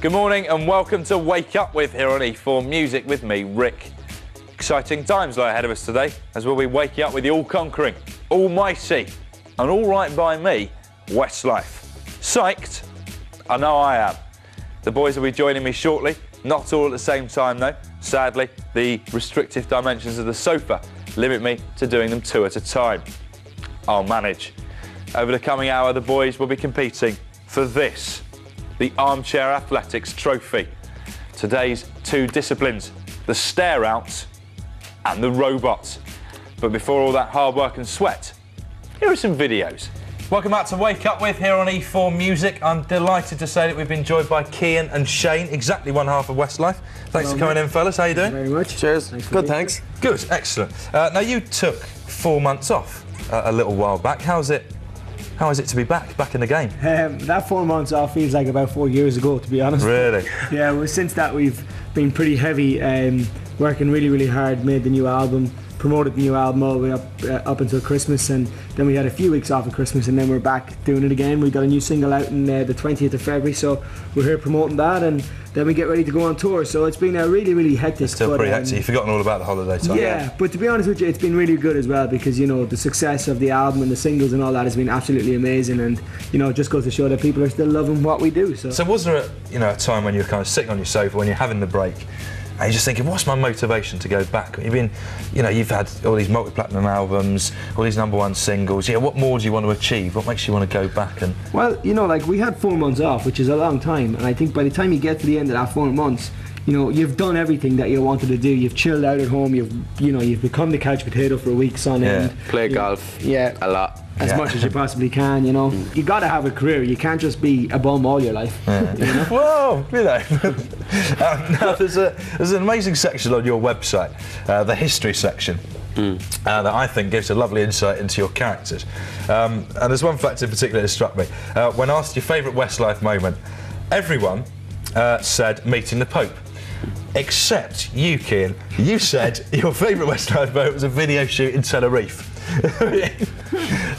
Good morning and welcome to Wake Up With here on E4 Music with me, Rick. Exciting times lie ahead of us today as we'll be waking up with the all-conquering, almighty and all right by me, Westlife. Psyched? I know I am. The boys will be joining me shortly, not all at the same time though. Sadly, the restrictive dimensions of the sofa limit me to doing them 2 at a time. I'll manage. Over the coming hour, the boys will be competing for this, the Armchair Athletics trophy. Today's 2 disciplines, the stare out and the robot. But before all that hard work and sweat, here are some videos. Welcome back to Wake Up With here on E4 Music. I'm delighted to say that we've been joined by Cian and Shane, exactly one half of Westlife. Thanks for coming in, fellas. How you doing? Very much. Cheers. Good, thanks. Good, excellent. Now you took 4 months off a little while back. How is it to be back in the game? That 4 months off feels like about 4 years ago, to be honest. Really? Yeah, well, since that we've been pretty heavy, working really hard, made the new album, promoted the new album all the way up until Christmas, and then we had a few weeks off at Christmas, and then we're back doing it again. We got a new single out in the 20th of February, so we're here promoting that, and then we get ready to go on tour. So it's been really hectic. It's still pretty hectic. You've forgotten all about the holiday time. Yeah, but to be honest with you, it's been really good as well, because, you know, the success of the album and the singles and all that has been absolutely amazing, and, you know, it just goes to show that people are still loving what we do. So was there a time when you were kind of sitting on your sofa, when you're having the break, and you're just thinking, what's my motivation to go back? You've had all these multi-platinum albums, all these #1 singles. Yeah, what more do you want to achieve? What makes you want to go back? And well, you know, like, we had 4 months off, which is a long time, and I think by the time you get to the end of that 4 months, you know, you've done everything that you wanted to do. You've chilled out at home. You've become the couch potato for weeks on end. Play golf. Yeah, a lot. As much as you possibly can, you know. You got to have a career. You can't just be a bum all your life. Yeah. You know? Whoa, you know. Now there's an amazing section on your website, the history section, that I think gives a lovely insight into your characters. And there's one fact in particular that struck me. When asked your favourite Westlife moment, everyone said meeting the Pope. Except you, Cian. You said your favourite Westlife moment was a video shoot in Tenerife.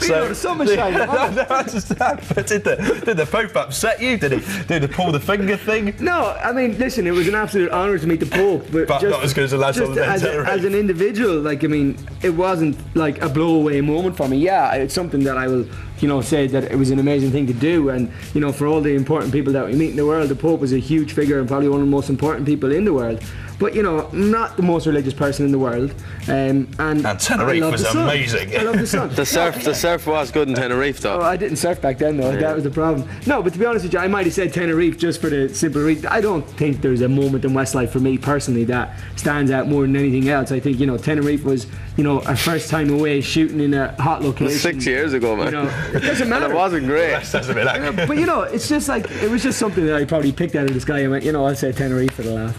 So the summer shine. No, I understand. But did the Pope upset you? Did he do the pull the finger thing? No, I mean, listen, it was an absolute honour to meet the Pope, but just, not as good as the last one. As an individual, like, I mean, it wasn't like a blow-away moment for me. Yeah, it's something that I will, you know, say that it was an amazing thing to do, and, you know, for all the important people that we meet in the world, the Pope was a huge figure and probably one of the most important people in the world. But, you know, I'm not the most religious person in the world, and Tenerife was amazing. I love the sun. The surf was good in Tenerife, though. Oh, I didn't surf back then, though. Yeah. That was the problem. No, but to be honest with you, I might have said Tenerife just for the simple reason. I don't think there's a moment in Westlife for me personally that stands out more than anything else. I think, you know, Tenerife was, you know, our first time away shooting in a hot location. 6 years ago, man. You know, it doesn't matter. And it wasn't great. That's a bit like but, you know, it's just like, it was just something that I probably picked out of the sky and went, you know, I'll say Tenerife for the laugh.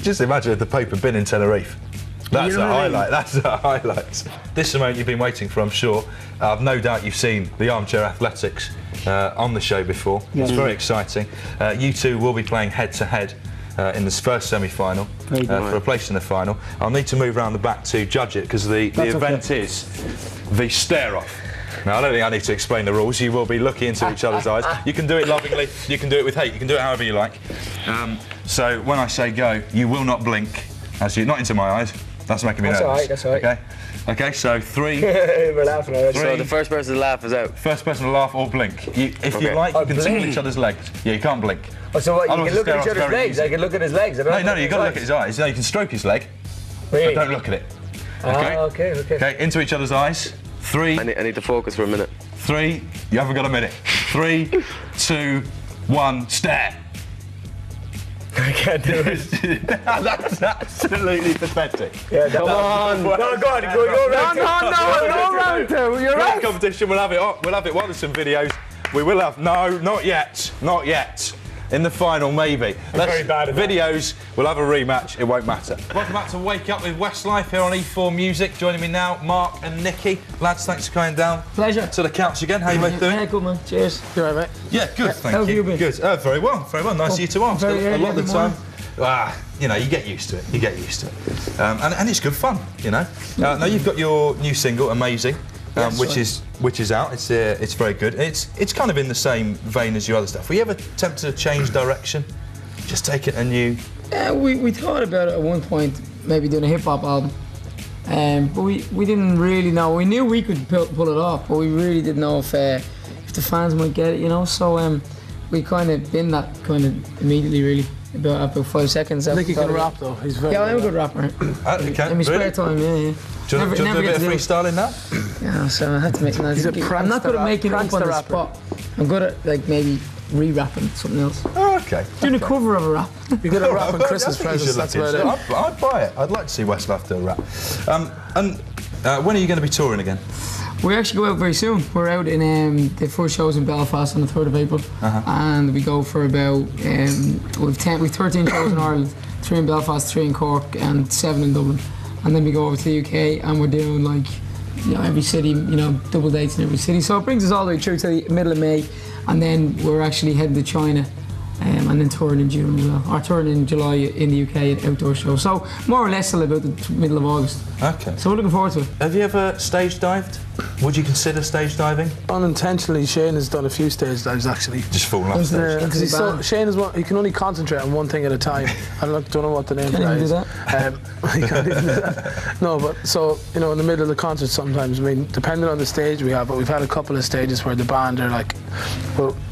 Just imagine if the Pope had been in Tenerife. That's a highlight. That's a highlight. This is the moment you've been waiting for, I'm sure. I've no doubt you've seen the Armchair Athletics on the show before. Yeah. It's very exciting. You two will be playing head-to-head in this first semi-final for a place in the final. I'll need to move around the back to judge it because the event is the stare-off. Now, I don't think I need to explain the rules. You will be looking into each other's eyes. You can do it lovingly, you can do it with hate, you can do it however you like. So when I say go, you will not blink. Not into my eyes. That's making me nervous. That's all right. Okay. Okay. So 3. We're laughing already. So the first person to laugh is out. First person to laugh or blink. If you like, you can tickle each other's legs. Yeah, you can't blink. Oh, so what? You can look at each other's legs. I can look at his legs. No, you've got to look at his eyes. No, you can stroke his leg, really? but don't look at it. Okay. Okay. Okay. Into each other's eyes. 3. I need to focus for a minute. 3. You haven't got a minute. 3, 2, 1. Stare. I can't do it. That's absolutely pathetic. Yeah, come on. Go round 2. You're right. Competition. We'll have it. We'll have it while there's some videos. We will have. No, not yet. Not yet. In the final, maybe. Very bad at videos. We'll have a rematch. It won't matter. Welcome back to Wake Up with Westlife here on E4 Music. Joining me now, Mark and Nikki. Lads, thanks for coming down. Pleasure. To the couch again. How are you both doing? Yeah, good man. Cheers. You all right, mate? Yeah, good. Thank you. How have you been? Good. Very well. Very well. Nice of you to ask. A lot of the time. You know, you get used to it. You get used to it. And it's good fun. You know. Now you've got your new single, Amazing. Which is out. It's very good. It's kind of in the same vein as your other stuff. Were you ever tempted to change direction? Just take it a new... Yeah, we thought about it at one point, maybe doing a hip-hop album. But we didn't really know. We knew we could pull it off, but we really didn't know if the fans might get it, you know. So we kind of been that kind of immediately, really, about 5 seconds. I think he can rap though. He's very I'm a good rapper. Okay, In my spare really? time, yeah. Do you want to do a bit of freestyling now? Yeah, so I had to make nice. I'm not good at making it up on the spot. I'm good at like maybe re-rapping something else. Oh, okay. Doing a cover of a rap. You're good at rapping Christmas presents. That's about it. I'd buy it. I'd like to see Westlife do a rap. When are you going to be touring again? We actually go out very soon. We're out in the first shows in Belfast on the 3rd of April, and we go for about we've 13 shows in Ireland, 3 in Belfast, 3 in Cork, and 7 in Dublin, and then we go over to the UK and we're doing like every city, double dates in every city. So it brings us all the way through to the middle of May, and then we're actually heading to China. And then touring in June as well, or touring in July in the UK at outdoor shows. So more or less till about the middle of August. Okay. So we're looking forward to it. Have you ever stage dived? Would you consider stage diving? Unintentionally, Shane has done a few stage dives actually. Just falling off stage. Because Shane is he can only concentrate on one thing at a time. I don't know what the name for that is. He can't even do that. No, but so in the middle of the concert sometimes. I mean, depending on the stage we have, but we've had a couple of stages where the band are like,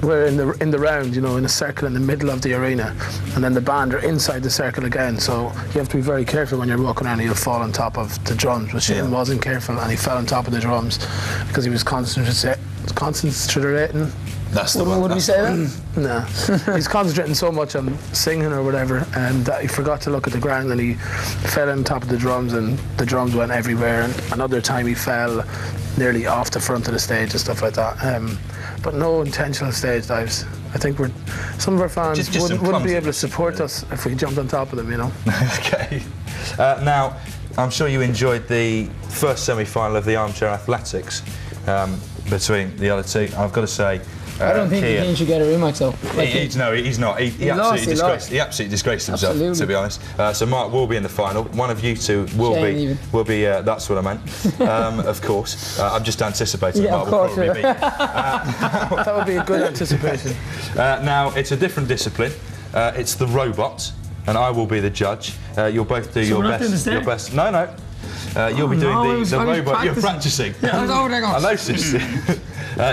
we're in the round, in a circle in the middle of the arena, and then the band are inside the circle again. So you have to be very careful when you're walking around. You'll fall on top of the drums. But Shane wasn't careful, and he fell on top of the drums because he was concentrating. That's the one. Would we say that? No. He's concentrating so much on singing or whatever, and he forgot to look at the ground, and he fell on top of the drums, and the drums went everywhere. And another time he fell nearly off the front of the stage and stuff like that. But no intentional stage dives. I think some of our fans wouldn't be able to support us if we jumped on top of them, Okay. Now, I'm sure you enjoyed the first semi-final of the Armchair Athletics between the other two. I've got to say, I don't think he should get a rematch though. He's not. He absolutely disgraced himself, to be honest. So Mark will be in the final. One of you two will be. That's what I meant. Of course. I'm just anticipating Mark will probably be. That would be a good anticipation. Now it's a different discipline. It's the robot, and I will be the judge. You'll both do your best. No. You'll be doing the robot. You're practicing. I noticed.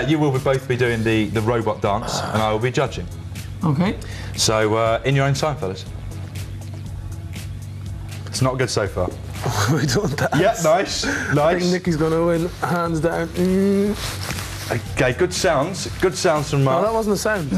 You will both be doing the robot dance, and I will be judging. Okay. So, in your own time, fellas. It's not good so far. We don't dance. Yeah, nice. I think Nicky's going to win, hands down. Okay, good sounds from Mark. No, that wasn't a sound.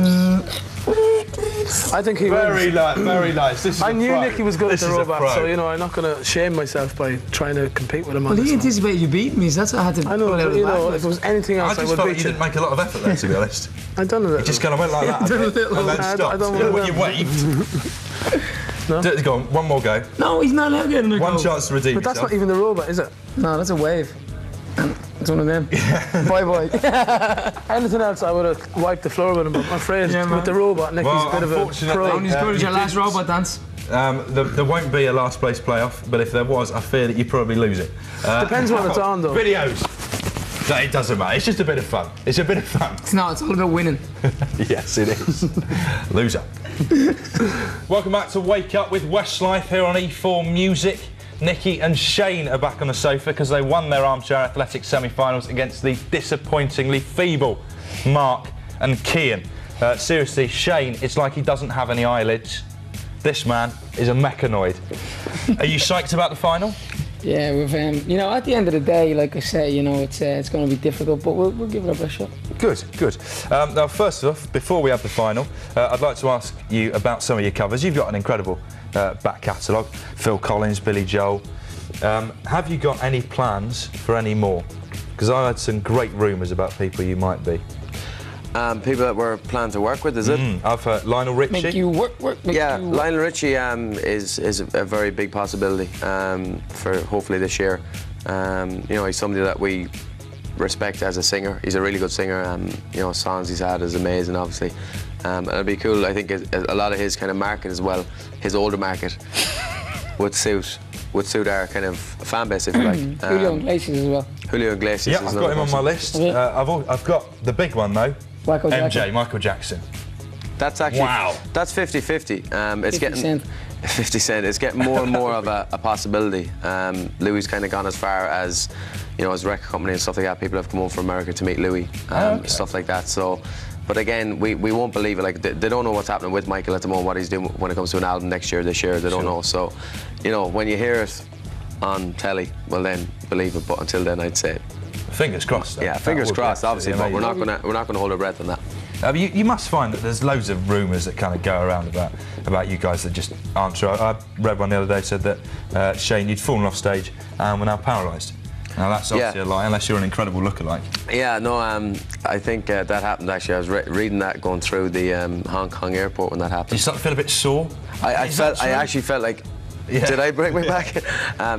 I think he very nice. This is I knew Nicky was good at the robot, so I'm not going to shame myself by trying to compete with him on this. Well, he anticipated you beating me, so that's what I had to. I know, but if it was anything else, I would beat you. You didn't make a lot of effort there, to be honest. I done it. You just kind of went like that, and then stopped. When you waved. No? Go on, one more go. No, he's not allowed to get another One chance to redeem yourself. But that's not even the robot, is it? No, that's a wave. It's one of them. Bye. Anything else, I would have wiped the floor with him, but I'm afraid with the robot, Nicky's a bit of a pro. Only as good as your last robot dance. There won't be a last place playoff, but if there was, I fear that you'd probably lose it. Depends what it's on, though. Videos. No, it doesn't matter. It's just a bit of fun. It's a bit of fun. It's not. It's all about winning. Yes, it is. Loser. Welcome back to Wake Up with Westlife here on E4 Music. Nicky and Shane are back on the sofa because they won their Armchair Athletics semi-finals against the disappointingly feeble Mark and Kian. Seriously, Shane, it's like he doesn't have any eyelids. This man is a mechanoid. Are you psyched about the final? Yeah, we've at the end of the day, like I say, it's going to be difficult, but we'll give it our best shot. Good. Now, first off, before we have the final, I'd like to ask you about some of your covers. You've got an incredible back catalogue. Phil Collins, Billy Joel. Have you got any plans for any more? Because I heard some great rumours about people you might be. People that we're planning to work with, is it? I've heard Lionel Richie. Make you work. Lionel Richie is a very big possibility for hopefully this year. He's somebody that we respect as a singer. He's a really good singer. Songs he's had is amazing, obviously. And it'd be cool. I think a lot of his kind of market as well, his older market, would suit our kind of fan base, if you like. Julio Iglesias as well. Julio Iglesias. Yeah, I've got him on my list. I've got the big one though. Michael Jackson. That's actually that's 50-50. It's 50 cent. 50 Cent. It's getting more and more of a possibility. Louis kind of gone as far as, you know, his record company and stuff like that. People have come over from America to meet Louis, stuff like that. So, but again, we won't believe it. Like they don't know what's happening with Michael at the moment, what he's doing when it comes to an album next year, this year. They don't know. So, you know, when you hear it on telly, well then believe it. But until then, I'd say fingers crossed. Though. Yeah, fingers crossed, obviously. But we're not gonna hold our breath on that. You must find that there's loads of rumours that kind of go around about you guys that just aren't true. I read one the other day said that Shane, you'd fallen off stage and were now paralysed. Now that's obviously a lie, unless you're an incredible lookalike. Yeah, no, I think that happened actually. I was reading that going through the Hong Kong airport when that happened. Did you start to feel a bit sore? I actually felt like, did I break my back?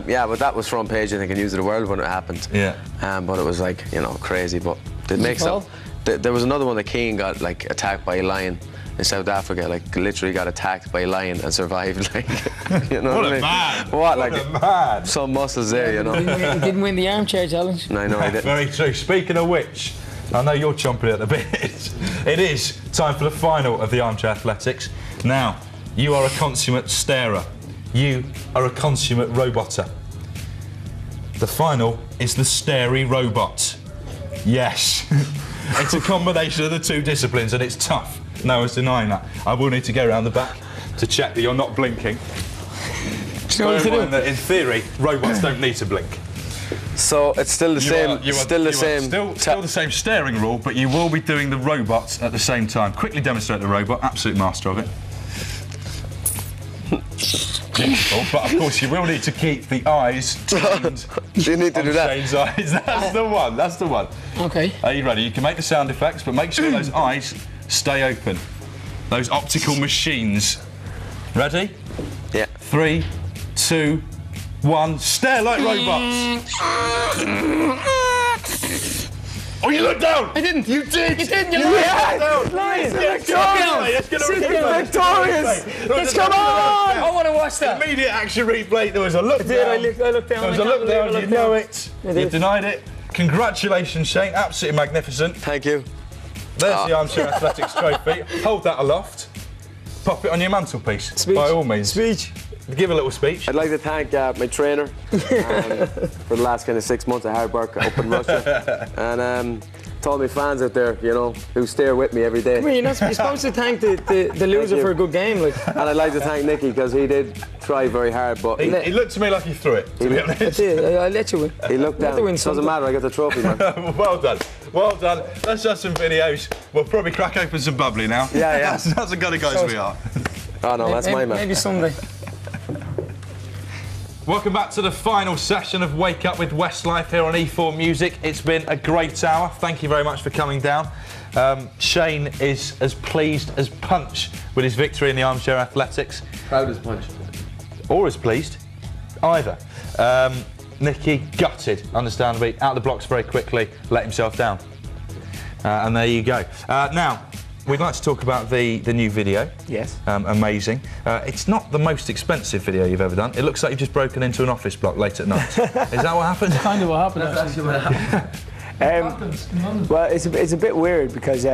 Yeah, but that was front page, I think, in News of the World when it happened. Yeah. But it was like, you know, crazy, but it makes up. There was another one that Keane got like attacked by a lion in South Africa, like literally got attacked by a lion and survived. Like, you know what I mean? Man. What a man. Some muscles there, you know. He didn't win the Armchair Challenge. No, I know he didn't. Very true. Speaking of which, I know you're chomping at the bit. It is time for the final of the Armchair Athletics. Now, you are a consummate starer. You are a consummate roboter. The final is the starey robot. Yes. It's a combination of the two disciplines and it's tough. No one's denying that. I will need to go around the back to check that you're not blinking. In theory, robots don't need to blink. So it's still the same. Still the same staring rule, but you will be doing the robots at the same time. Quickly demonstrate the robot. Absolute master of it. Beautiful, but of course you will need to keep the eyes tuned. You need to do that. Shane's eyes. That's the one. That's the one. Okay. Are you ready? You can make the sound effects, but make sure those eyes stay open. Those optical machines. Ready? Yeah. 3, 2, 1. Stare like robots. Oh, you looked down! I didn't. You did! You did! Nice! Victorious! Let's come on! I want to watch that. Immediate action replay. There was a look down. I looked down. There was a look down. You know it. You denied it. Congratulations, Shane. Absolutely magnificent. Thank you. There's the Armchair Athletics trophy. Hold that aloft. Pop it on your mantelpiece. By all means. Speech. Give a little speech. I'd like to thank my trainer for the last kind of 6 months of hard work up in Russia, and to all my fans out there, you know, who stare with me every day. I mean, you're supposed to thank the loser for a good game, like. And I'd like to thank Nicky because he did try very hard, but he looked to me like he threw it. To be honest. I did. I let you win. He looked down. Doesn't matter. I got the trophy, man. Well done. Well done. Let's have some videos. We'll probably crack open some bubbly now. Yeah. That's the kind of guys we are. Oh no, that's my man. Maybe someday. Welcome back to the final session of Wake Up with Westlife here on E4 Music. It's been a great hour. Thank you very much for coming down. Shane is as pleased as punch with his victory in the Armchair Athletics. Proud as punch. Or as pleased. Either. Nicky, gutted, understandably. Out of the blocks very quickly, let himself down. And there you go. Now, we'd like to talk about the new video. Yes. Amazing. It's not the most expensive video you've ever done. It looks like you've just broken into an office block late at night. Is that what happened? Kind of what happened. That's actually what happened. Well, it's a bit weird because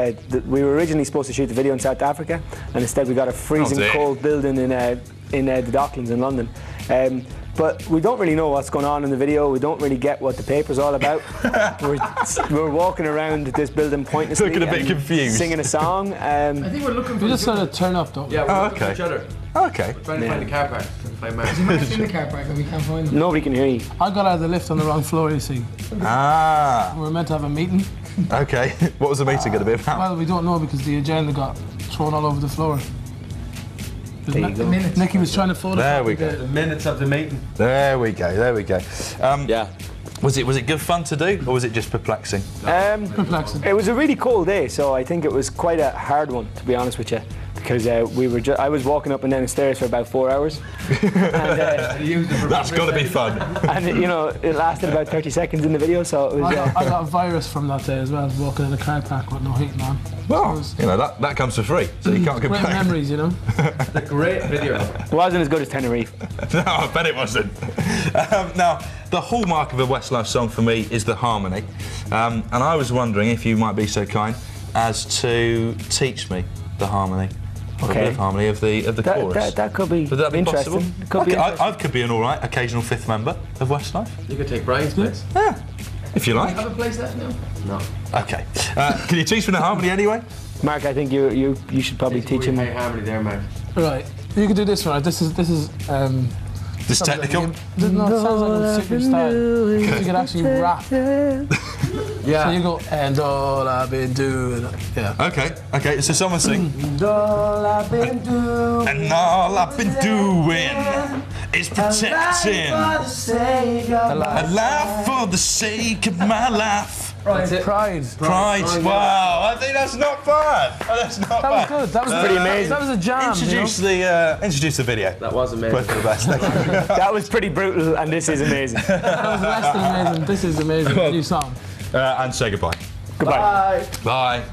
we were originally supposed to shoot the video in South Africa, and instead we got a freezing cold building in the Docklands in London. But we don't really know what's going on in the video. We don't really get what the paper's all about. we're walking around this building pointlessly, looking a bit confused, singing a song. I think we're looking for. We just sort of turn up though. Yeah, we're looking for each other. Okay. We're trying to find the car park. He's in the car park and we can't find him. Nobody can hear you. I got out of the lift on the wrong floor, you see. Ah. We were meant to have a meeting. Okay. What was the meeting going to be about? Well, we don't know because the agenda got thrown all over the floor. There you go. Nicky was trying to photograph. There we go. The minutes of the meeting. There we go. There we go. Yeah. Was it good fun to do, or was it just perplexing? Perplexing. It was a really cold day, so I think it was quite a hard one, to be honest with you. Because I was walking up and down the stairs for about 4 hours. And, that's got to be fun. And you know, it lasted about 30 seconds in the video, so it was. I got a virus from that day as well, walking in a car park with no heating on. Well, you know, that comes for free, so you can't complain. Great memories, you know. A great video. It wasn't as good as Tenerife. No, I bet it wasn't. Now, the hallmark of a Westlife song for me is the harmony. And I was wondering if you might be so kind as to teach me the harmony. A bit of harmony of the chorus. That could be Would that be interesting. possible? I could be an all right occasional fifth member of Westlife. You could take Brian's place. Yeah, if you like. Have a place left now? No. Okay. Can you teach me the harmony anyway? Mark, I think you should probably teach him. Hey, harmony there, Mark. Right. You can do this one. Right? This is. This technical? No, it sounds like a secret style. You could actually rap. Yeah. So you go, and all I've been doing. Yeah. Okay, so someone sing. And all I've been doing. And all I've been doing is protecting A a life for the sake of my life. Right. Pride. Wow, I think that's not bad. That's not That was bad. good. That was pretty amazing. That was a jam. Introduce the video. That was amazing. Both for the best. Thank you. That was pretty brutal, and this is amazing. That was less than amazing. This is amazing. New song. And say goodbye. Goodbye. Bye.